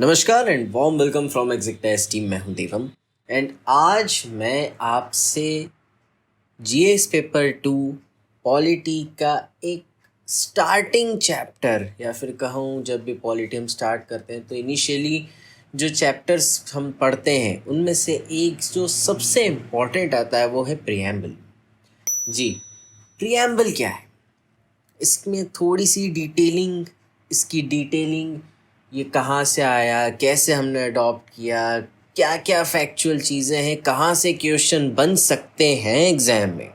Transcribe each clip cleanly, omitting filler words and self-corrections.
नमस्कार and warm welcome from एग्जिक्टेस team. मैं हूं देवम एंड आज मैं आपसे जीएस पेपर 2 पॉलिटी का एक स्टार्टिंग चैप्टर या फिर कहूँ जब भी पॉलिटी हम स्टार्ट करते हैं तो इनिशियली जो चैप्टर्स हम पढ़ते हैं उनमें से एक जो सबसे इम्पॉर्टेंट आता है वो है प्रीएम्बल। जी, प्रीएम्बल क्या है, इसमें थोड़ी सी इसकी डिटेलिंग, ये कहाँ से आया, कैसे हमने अडॉप्ट किया, क्या क्या फैक्चुअल चीज़ें हैं, कहाँ से क्वेश्चन बन सकते हैं एग्ज़ाम में,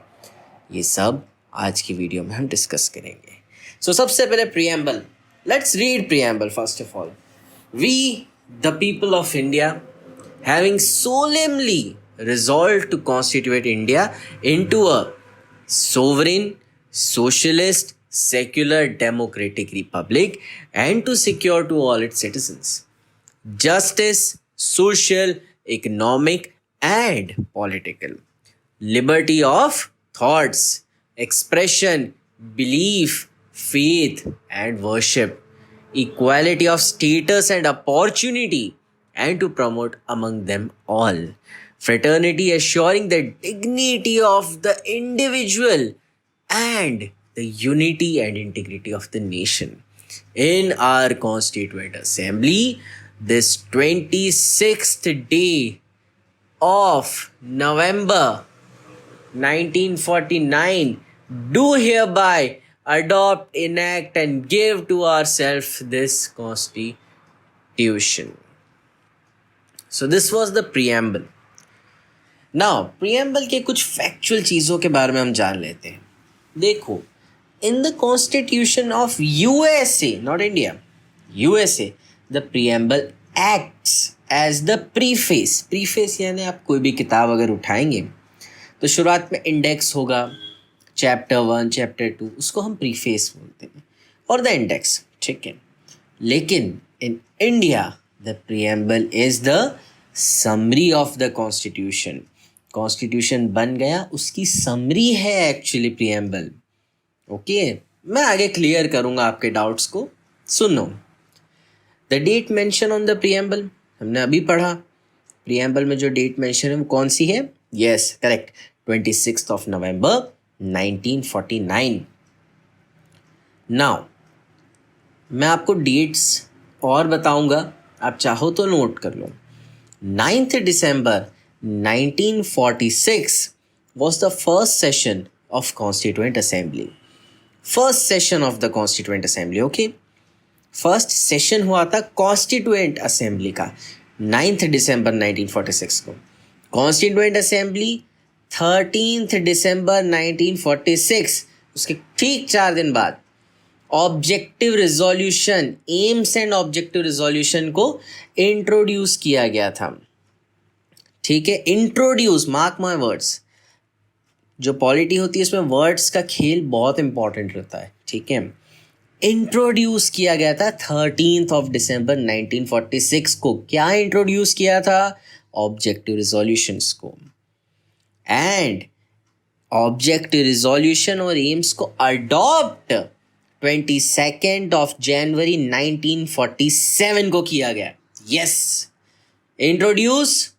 ये सब आज की वीडियो में हम डिस्कस करेंगे। सो सबसे पहले preamble, let's read preamble. First of all, we the people of India having solemnly resolved to constitute India into a sovereign, socialist, secular, democratic republic and to secure to all its citizens justice, social, economic and political liberty of thoughts, expression, belief, faith and worship, equality of status and opportunity and to promote among them all fraternity, assuring the dignity of the individual and the unity and integrity of the nation. In our Constituent Assembly, this 26th day of November 1949, do hereby adopt, enact and give to ourselves this Constitution. So this was the preamble. Now, preamble के कुछ factual चीज़ों के बारे में हम जान लेते हैं। देखो, in the Constitution of USA, not India, USA, the preamble acts as the preface. Preface यानी आप कोई भी किताब अगर उठाएंगे तो शुरुआत में इंडेक्स होगा, चैप्टर 1, चैप्टर 2, उसको हम प्रीफेस बोलते हैं, और द इंडेक्स, ठीक है। लेकिन in India the preamble is the summary of the constitution. Constitution बन गया, उसकी समरी है एक्चुअली प्रीएम्बल। ओके, मैं आगे क्लियर करूंगा आपके डाउट्स को। सुनो, the date mention on the preamble हमने अभी पढ़ा। प्रीएम्बल में जो डेट मेंशन है वो कौन सी है? Yes, correct, 26 of November 1949। Now मैं आपको डेट्स और बताऊंगा, आप चाहो तो नोट कर लो। 9th December 1946 was the first session of Constituent Assembly. First session of the Constituent Assembly, okay? First session हुआ था Constituent Assembly का 9th December 1946 को। Constituent Assembly 13th December 1946, उसके ठीक 4 दिन बाद objective resolution, AIIMS and objective resolution को introduce किया गया था। ठीक है, इंट्रोड्यूस, मार्क माय वर्ड्स। जो पॉलिटी होती है इसमें वर्ड्स का खेल बहुत इंपॉर्टेंट रहता है, ठीक है। इंट्रोड्यूस किया गया था 13th of December 1946 को। क्या इंट्रोड्यूस किया था? ऑब्जेक्टिव रिजोल्यूशंस को। एंड ऑब्जेक्टिव रिजोल्यूशन और एम्स को अडॉप्ट 22nd of January 1947 को किया गया। Yes, introduce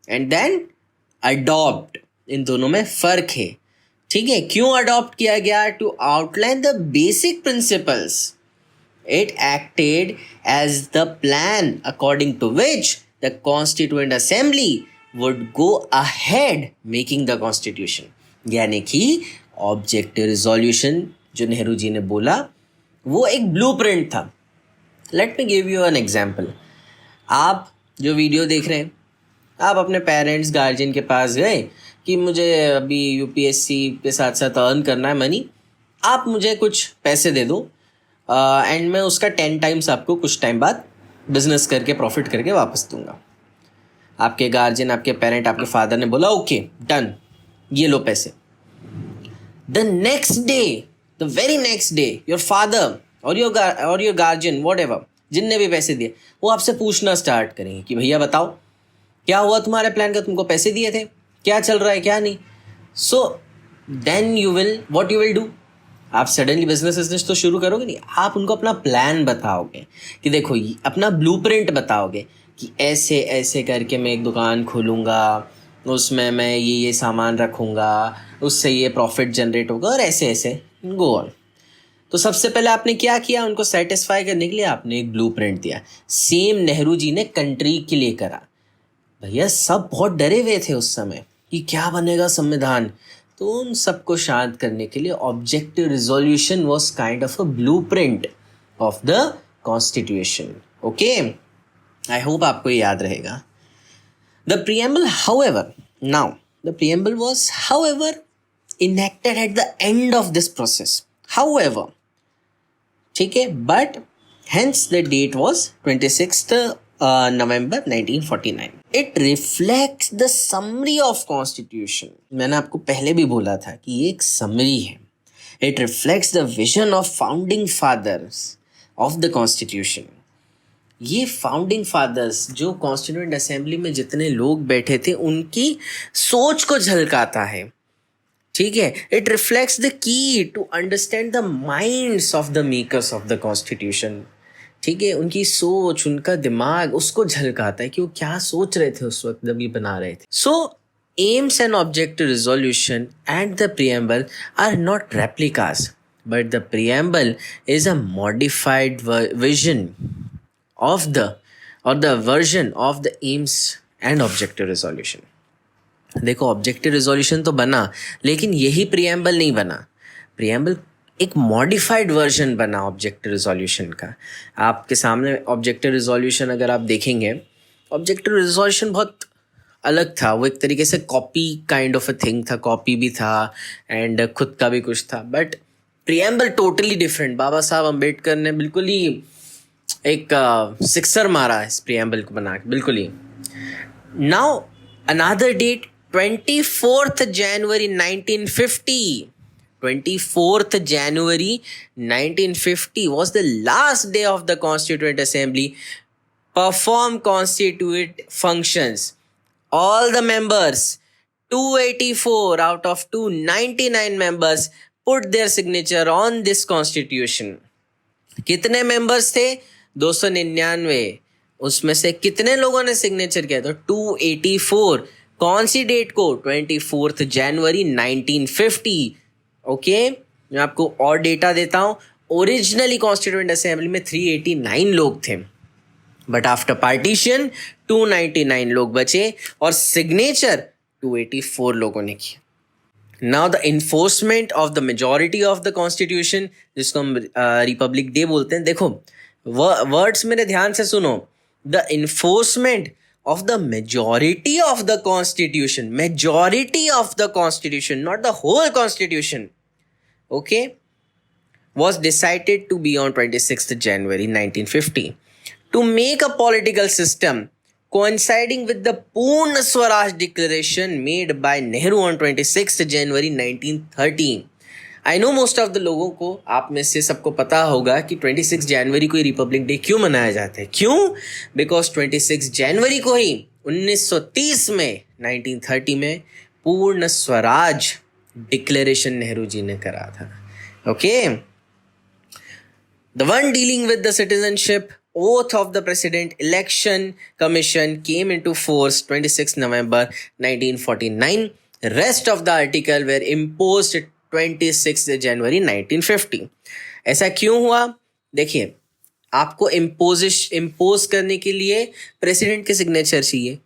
and then adopt, इन दोनों में फर्क है, ठीक है। क्यों अडॉप्ट किया गया? To outline the basic principles. It acted as the plan according to which the constituent assembly would go ahead making the constitution. यानी कि ऑब्जेक्टिव रिजोल्यूशन जो नेहरू जी ने बोला वो एक ब्लूप्रिंट था। Let me give you an example. आप जो वीडियो देख रहे हैं, आप अपने पेरेंट्स, गार्जियन के पास गए कि मुझे अभी यूपीएससी के साथ साथ अर्न करना है मनी, आप मुझे कुछ पैसे दे दो एंड मैं उसका 10 टाइम्स आपको कुछ टाइम बाद बिजनेस करके प्रॉफिट करके वापस दूंगा। आपके गार्जियन, आपके पेरेंट, आपके फादर ने बोला ओके डन, ये लो पैसे। The next day, the very next day, your father or your guardian, whatever, जिनने भी पैसे दिए, वो आपसे पूछना स्टार्ट करेंगे कि भैया बताओ क्या हुआ तुम्हारे प्लान का, तुमको पैसे दिए थे, क्या चल रहा है क्या नहीं। So then what you will do, आप सडनली बिजनेस तो शुरू करोगे नहीं, आप उनको अपना प्लान बताओगे कि देखो अपना ब्लूप्रिंट बताओगे कि ऐसे ऐसे करके मैं एक दुकान खोलूँगा, उसमें मैं ये सामान रखूँगा, उससे ये प्रॉफिट जनरेट होगा और ऐसे ऐसे गो ऑन। तो सबसे पहले आपने क्या किया, उनको सेटिस्फाई करने के लिए आपने एक ब्लूप्रिंट दिया। सेम नेहरू जी ने कंट्री के लिए करा। भैया सब बहुत डरे हुए थे उस समय कि क्या बनेगा संविधान, तो उन सबको शांत करने के लिए objective resolution was kind of a blueprint of the constitution. Okay, I hope आपको ये याद रहेगा। The preamble however, now the preamble was however enacted at the end of this process, however, ठीक है, but hence the date was 26th November 1949. It reflects the summary of constitution. मैंने आपको पहले भी बोला था कि ये एक summary है. It reflects the vision of founding fathers of the constitution. ये फाउंडिंग फादर्स जो कॉन्स्टिट्यूएंट असेंबली में जितने लोग बैठे थे उनकी सोच को झलकाता है, ठीक है। It reflects the key to understand the minds of the makers of the constitution, ठीक है। उनकी सोच, उनका दिमाग उसको झलकाता है कि वो क्या सोच रहे थे उस वक्त जब ये बना रहे थे। So aims and objective resolution and the preamble are not replicas, but the preamble is a modified vision of the version of the aims and objective resolution. देखो ऑब्जेक्टिव रिजोल्यूशन तो बना, लेकिन यही प्रियम्बल नहीं बना। प्रियम्बल एक modified version बना objective resolution का। आपके सामने ऑब्जेक्टिव रिजोल्यूशन अगर आप देखेंगे, ऑब्जेक्टिव रिजोल्यूशन बहुत अलग था। वो एक तरीके से copy kind of a thing था, कॉपी भी था एंड खुद का भी कुछ था। But preamble totally different. Baba Saheb Ambedkar ने बिल्कुल ही एक सिक्सर मारा इस प्रियम्बल को बना के, बिल्कुल ही। Now another date 24th January 1950. 24th January 1950 was the last day of the Constituent Assembly perform constituent functions. All the members, 284 out of 299 members put their signature on this constitution. कितने members थे? 299। उसमें से कितने लोगों ने signature किया? तो 284। कौन सी डेट को? 24th January 1950। ओके, मैं आपको और डेटा देता हूँ। ओरिजिनली कॉन्स्टिट्यूएंट असेंबली में 389 लोग थे, बट आफ्टर पार्टीशन 299 लोग बचे और सिग्नेचर 284 लोगों ने किया। Now the enforcement of the majority of the constitution, जिसको हम रिपब्लिक डे बोलते हैं। देखो वर्ड्स मेरे ध्यान से सुनो। The enforcement of the majority of the constitution, not the whole constitution, okay, was decided to be on 26th January 1950 to make a political system coinciding with the Purna Swaraj declaration made by Nehru on 26th January 1930. I know most of the लोगों को, आप में से सबको पता होगा कि 26 जनवरी को ही रिपब्लिक डे क्यों मनाया जाता है। क्यों? बिकॉज 26 जनवरी को ही 1930 में 1930 में पूर्ण स्वराज डिक्लेरेशन नेहरू जी ने करा था। Okay, the one dealing with the citizenship, oath of the president, election commission came into force 26 November 1949. Rest of the article were imposed 26 जनवरी 1950। ऐसा क्यों हुआ? देखिए, आपको इम्पोज करने के लिए प्रेसिडेंट के सिग्नेचर चाहिए,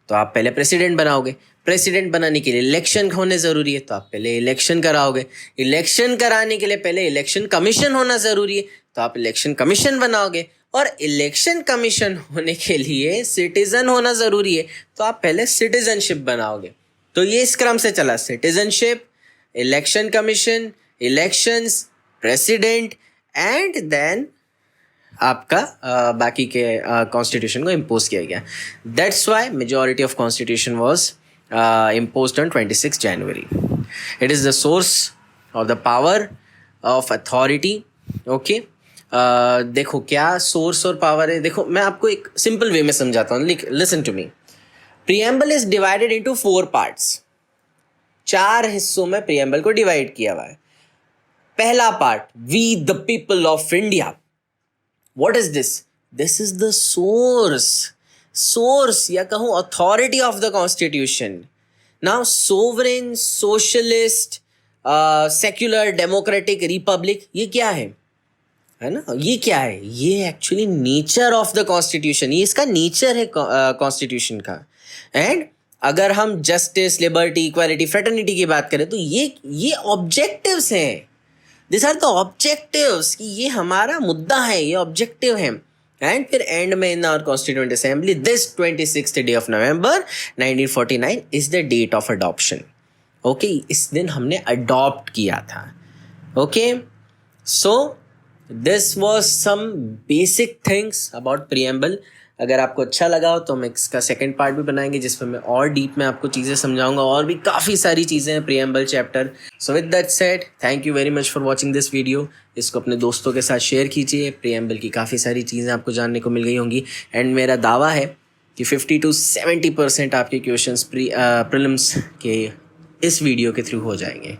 तो आप पहले प्रेसिडेंट बनाओगे। प्रेसिडेंट बनाने के लिए इलेक्शन होने ज़रूरी है, तो आप पहले इलेक्शन कराओगे। इलेक्शन कराने के लिए पहले इलेक्शन कमीशन होना ज़रूरी है, तो आप इलेक्शन कमीशन बनाओगे। और इलेक्शन कमीशन होने के लिए सिटीजन होना ज़रूरी है, तो आप पहले सिटीजनशिप बनाओगे। तो ये इस क्रम से चला, citizenship, election commission, elections, president and then आपका बाकी के कॉन्स्टिट्यूशन को इम्पोज किया गया। That's why majority of constitution was imposed on 26 January. It is the source of the power of authority. Okay, देखो क्या सोर्स और पावर है। देखो मैं आपको एक सिंपल वे में समझाता हूँ, listen to me. Preamble is divided into 4 parts. 4 हिस्सों में प्रियम्बल को डिवाइड किया हुआ है। पहला part, we the people of India. What is this? This is the source या कहूँ authority of the constitution. Now sovereign, socialist, secular, democratic, republic, ये क्या है ना, ये क्या है? ये actually nature of the constitution, ये इसका नेचर है कॉन्स्टिट्यूशन का. एंड अगर हम जस्टिस, लिबर्टी, इक्वालिटी, फ्रेटर्निटी की बात करें तो ये ऑब्जेक्टिव्स हैं. दिस आर द ऑब्जेक्टिव्स कि ये हमारा मुद्दा है, ये ऑब्जेक्टिव है. एंड फिर एंड में in our constituent assembly this 26th day of November 1949 is the date of adoption. Okay, इस दिन हमने अडॉप्ट किया था. Okay, so this was some basic things about preamble. अगर आपको अच्छा लगा हो तो हम इसका सेकंड पार्ट भी बनाएंगे जिसमें मैं और डीप में आपको चीज़ें समझाऊंगा, और भी काफ़ी सारी चीज़ें हैं preamble chapter. So with that said, thank you very much for watching this video. इसको अपने दोस्तों के साथ शेयर कीजिए. प्रीएम्बल की काफ़ी सारी चीज़ें आपको जानने को मिल गई होंगी. एंड मेरा दावा है कि 50 to 70% आपके क्वेश्चंस प्रीलिम्स के इस वीडियो के थ्रू हो जाएंगे.